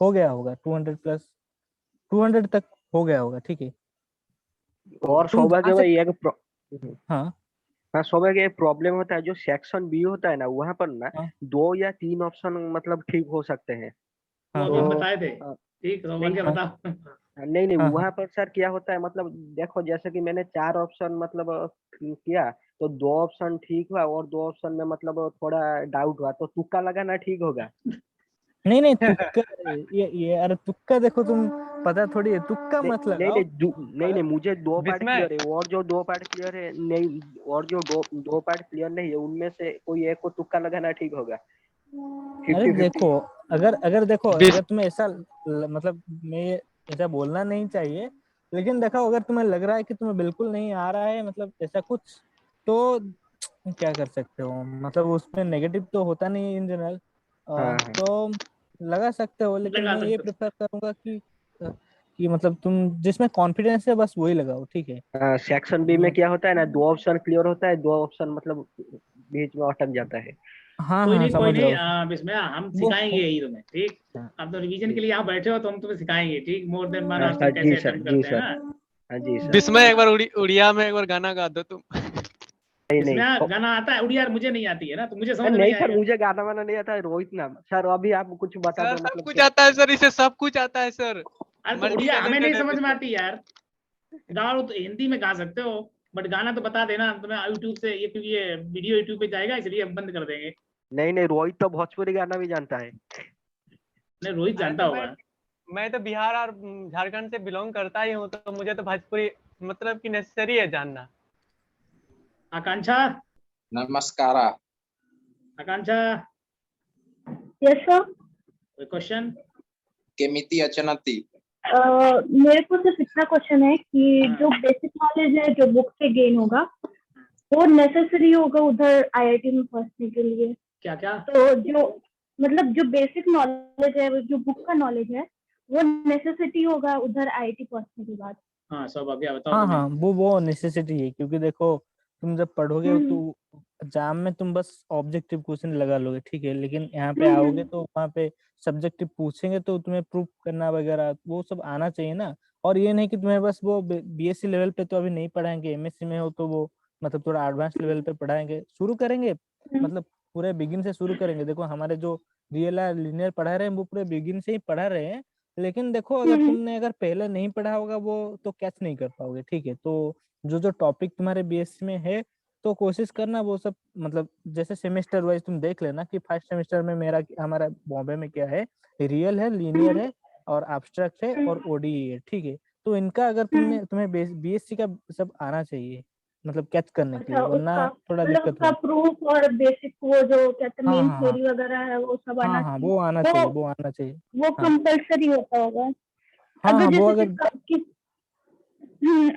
S4: हो गया होगा 200 प्लस, 200 तक हो गया होगा, ठीक है।
S3: और
S4: तुम
S3: सौभाग्य
S4: जहाँ से,
S3: भाई
S4: हाँ
S3: हाँ सौभाग्य, एक प्रॉब्लम होता है जो सेक्शन बी होता है ना, वहाँ पर ना
S4: हाँ
S3: 2 या 3 ऑप्शन मतलब ठीक हो सकते हैं।
S1: वो
S4: हाँ
S1: अभी हम
S4: हाँ
S1: बताए थे,
S3: अ,
S1: ठीक,
S3: नहीं
S1: सौभाग्य
S3: हाँ,
S1: बताओ।
S3: नहीं नहीं,
S4: हाँ हाँ
S3: वहाँ पर सर क्या होता है, मतलब देखो जैसे कि मैंने 4 ऑप्शन मतलब किया, तो 2 ऑप्शन ठीक हुआ और 2 ऑप्शन में मतलब थोड़ा डाउट हुआ, तो तुक्का लगाना ठीक होगा।
S4: नहीं नहीं, तुक्का, ये अरे तुक्का देखो, तुम पता थोड़ी है, तुक्का
S3: नहीं
S4: मत
S3: नहीं
S4: लगाओ।
S3: नहीं नहीं नहीं, मुझे 2 पार्ट
S6: विस्मय,
S3: क्लियर है, और जो 2 पार्ट क्लियर है नहीं, और जो दो पार्ट क्लियर नहीं है, उनमें से कोई एक को तुक्का लगाना ठीक होगा।
S4: अरे
S3: 50-50।
S4: देखो, अगर देखो,
S6: विस,
S4: अगर तुम्हें ऐसा मतलब मैं ऐसा बोलना नहीं चाहिए, लेकिन देखो, अगर तुम्हें लग रहा है कि तुम्हें बिल्कुल नहीं आ रहा है, मतलब ऐसा कुछ, तो क्या कर सकते हो। मतलब उसमें नेगेटिव तो होता नहीं इन जनरल,
S3: हाँ हाँ
S4: तो लगा सकते हो। लेकिन
S1: लगा
S4: मैं ये
S1: सकते हो।
S4: प्रेफर करूंगा कि मतलब तुम जिसमें कॉन्फिडेंस है बस वही लगाओ, ठीक है।
S3: हाँ, सेक्शन बी में क्या होता है ना, 2 ऑप्शन क्लियर होता है, 2 ऑप्शन मतलब बीच में अटक जाता है।
S4: हाँ
S1: कोई
S4: हाँ,
S1: नहीं, कोई
S4: समझ रहा
S1: नहीं,
S4: हूँ।
S1: बिस्मय, हम
S4: वो
S1: सिखाएंगे यही तुम्हें, ठीक।
S4: हाँ
S1: अब तो रिवीजन के लिए यहाँ बैठे हो तो हम तुम्हें सिखाएंगे, ठीक। मोर देन वन
S3: हाँ
S1: आज
S3: हाँ,
S1: तुम
S3: जी
S1: कैसे
S3: सर,
S1: अटेम्प्ट
S3: जी
S1: करते हैं
S3: सर,
S1: ना।
S3: हाँ जी सर।
S6: विस्मय एक बार उड़िया में एक बार गाना गा दो तुम।
S3: नहीं नहीं
S1: बिस्मय, गाना आता है उड़िया? मुझे नहीं आती है ना, तो मुझे समझ
S3: नहीं
S1: नहीं
S3: सर,
S1: आएगा।
S3: मुझे गाना वाना नहीं आता है, रोहित नाम सर। अभी आप कुछ बता
S6: सर
S3: दो
S6: सब
S3: मतलब
S6: कुछ
S3: क्या।
S6: आता है सर, इसे सब कुछ आता है सर।
S1: अरे तो
S6: मल्टी
S1: उड़िया हमें नहीं
S6: टैलेंटेड है
S1: समझ में
S6: विस्मय।
S1: आती यार। गाओ तो हिंदी में गा सकते हो, बट गाना तो बता देना तुम्हें यूट्यूब से, ये क्योंकि ये वीडियो यूट्यूब पे जाएगा, इसलिए हम बंद कर देंगे।
S3: नहीं नहीं, रोहित तो भोजपुरी गाना भी जानता है।
S1: नहीं, रोहित
S6: अरे
S1: जानता
S6: तो
S1: होगा।
S6: मैं तो बिहार और झारखंड से बिलोंग करता ही हूँ, तो मुझे तो भोजपुरी मतलब कि नेसेसरी है जानना।
S1: आकांक्षा,
S7: नमस्कार।
S1: आकांक्षा,
S9: यस सर।
S1: कोई क्वेश्चन?
S7: केमिति अचनति।
S9: मेरे को सिर्फ इतना क्वेश्चन है कि जो बेसिक नॉलेज है जो बुक से गेन होगा वो नेसेसरी होगा उधर आईआईटी में पहुंचने के लिए?
S1: क्या क्या?
S9: तो जो मतलब जो बेसिक नॉलेज है जो बुक का नॉलेज है वो नेसेसिटी होगा उधर आईआईटी पहुंचने के बाद?
S1: हाँ सौभाग्य बताओ
S4: हाँ
S1: तुम्हें।
S4: हाँ, वो नेसेसिटी है, क्योंकि देखो तुम जब पढ़ोगे तो एग्जाम में तुम बस ऑब्जेक्टिव क्वेश्चन लगा लोगे, ठीक है, लेकिन यहाँ पे आओगे तो वहाँ पे सब्जेक्टिव पूछेंगे तो तुम्हें प्रूफ करना वगैरह वो सब आना चाहिए ना। और ये नहीं कि तुम्हें बस वो बीएससी लेवल पे तो अभी नहीं पढ़ाएंगे, एमएससी में हो तो वो मतलब थोड़ा एडवांस लेवल पे पढ़ाएंगे, शुरू करेंगे मतलब पूरे बिगिन से शुरू करेंगे। देखो हमारे जो रियल लिनियर पढ़ा रहे हैं वो पूरे बिगिन से ही पढ़ा रहे हैं, लेकिन देखो अगर पहले नहीं पढ़ा होगा वो तो कैच नहीं कर पाओगे, ठीक है। तो जो टॉपिक तुम्हारे बीएससी में है तो कोशिश करना वो सब मतलब जैसे सेमेस्टर वाइज तुम देख लेना कि फर्स्ट सेमेस्टर में हमारा बॉम्बे में क्या है, रियल है, लीनियर है और एब्स्ट्रैक्ट है और ओडीई है, ठीक है। तो इनका अगर तुम्हें बीएससी का सब आना चाहिए मतलब कैच करने के लिए, वरना थोड़ा दिक्कत
S9: उसका प्रूफ और बेसिक वो जो कहते हैं मेन थ्योरी वगैरह है वो सब आना
S4: हाँ
S9: चाहिए।
S4: वो आना चाहिए।
S9: वो कंपल्सरी होता होगा।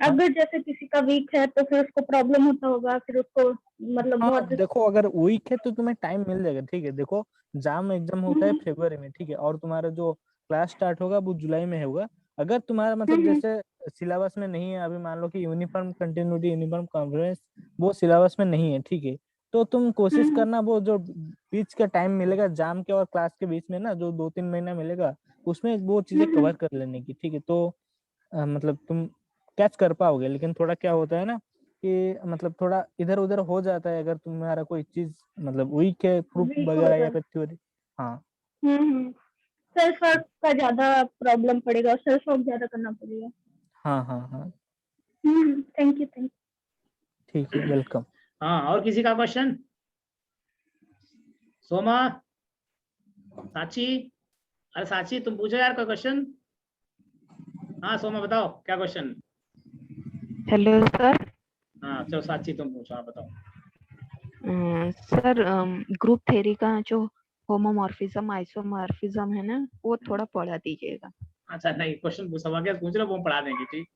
S9: अगर जैसे किसी का वीक है तो फिर उसको प्रॉब्लम होता होगा, फिर उसको मतलब बहुत
S4: देखो अगर वीक है तो तुम्हें टाइम मिल जाएगा, ठीक है। देखो जाम एग्जाम होता है फरवरी में, ठीक है, और तुम्हारा जो क्लास स्टार्ट होगा वो जुलाई में होगा। अगर तुम्हारा मतलब जैसे सिलेबस में नहीं है, अभी मान लो कि यूनिफॉर्म कंटिन्यूटी यूनिफॉर्म कॉन्फ्रेंस वो सिलेबस में नहीं है, ठीक है, तो तुम कोशिश करना वो जो बीच का टाइम मिलेगा जाम के और क्लास के बीच में ना, जो 2-3 महीना मिलेगा उसमें वो चीजें कवर कर लेने की, ठीक है। तो मतलब तुम कैच कर पाओगे, लेकिन थोड़ा क्या होता है ना कि मतलब थोड़ा इधर उधर हो जाता है अगर तुम्हारा कोई चीज मतलब वीक है प्रूफ वगैरह या फिर थ्योरी। हाँ
S9: सेल्फ वर्क का ज्यादा प्रॉब्लम पड़ेगा, सेल्फ वर्क ज्यादा करना पड़ेगा।
S4: हाँ
S9: थैंक यू
S4: ठीक है, वेलकम।
S1: हाँ और किसी का क्वेश्चन? सोमा, साची, अरे साची तुम पूछो यार कोई क्वेश्चन। हाँ सोमा बताओ क्या क्वेश्चन?
S10: Hello sir.
S1: हाँ चलो साची तुम पूछो, हाँ बताओ।
S10: सर ग्रुप थ्योरी का जो होमोमॉर्फिज्म आइसोमॉर्फिज्म है ना वो थोड़ा पढ़ा दीजिएगा।
S1: अच्छा नहीं क्वेश्चन पूछ लो वो पढ़ा देंगे, ठीक।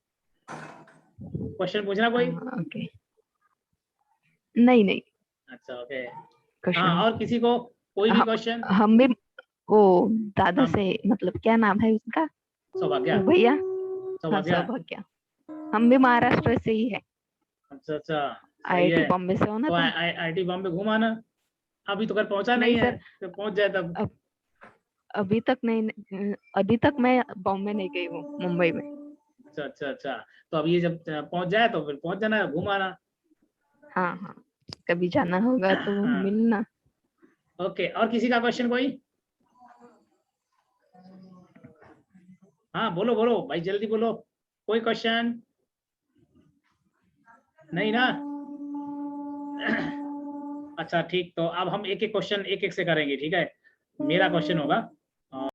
S1: क्वेश्चन पूछना कोई?
S10: ओके नहीं।
S1: अच्छा ओके।
S10: क्वेश्चन
S1: हाँ और किसी को कोई भी क्वेश्चन?
S10: हम भी वो दादा से मतलब क्या नाम है उसका?
S1: सौभाग्य
S10: भैया। हाँ सौभाग्य। हम भी महाराष्ट्र से ही है।
S1: अच्छा
S10: आईआईटी बॉम्बे से हो ना?
S1: तो आईआईटी बॉम्बे घुमाना। अभी तो घर पहुंचा नहीं है, तो पहुंच जाए तब।
S10: अभी तक मैं बॉम्बे नहीं गई हूँ, मुंबई में।
S1: अच्छा तो अब ये जब पहुंच जाए तो फिर पहुंच जाना, घुमाना।
S10: हाँ कभी जाना होगा तो मिलना।
S1: ओके और किसी का क्वेश्चन कोई? हाँ बोलो भाई जल्दी बोलो, कोई क्वेश्चन? नहीं ना? अच्छा ठीक, तो अब हम एक एक क्वेश्चन एक एक से करेंगे, ठीक है। मेरा क्वेश्चन होगा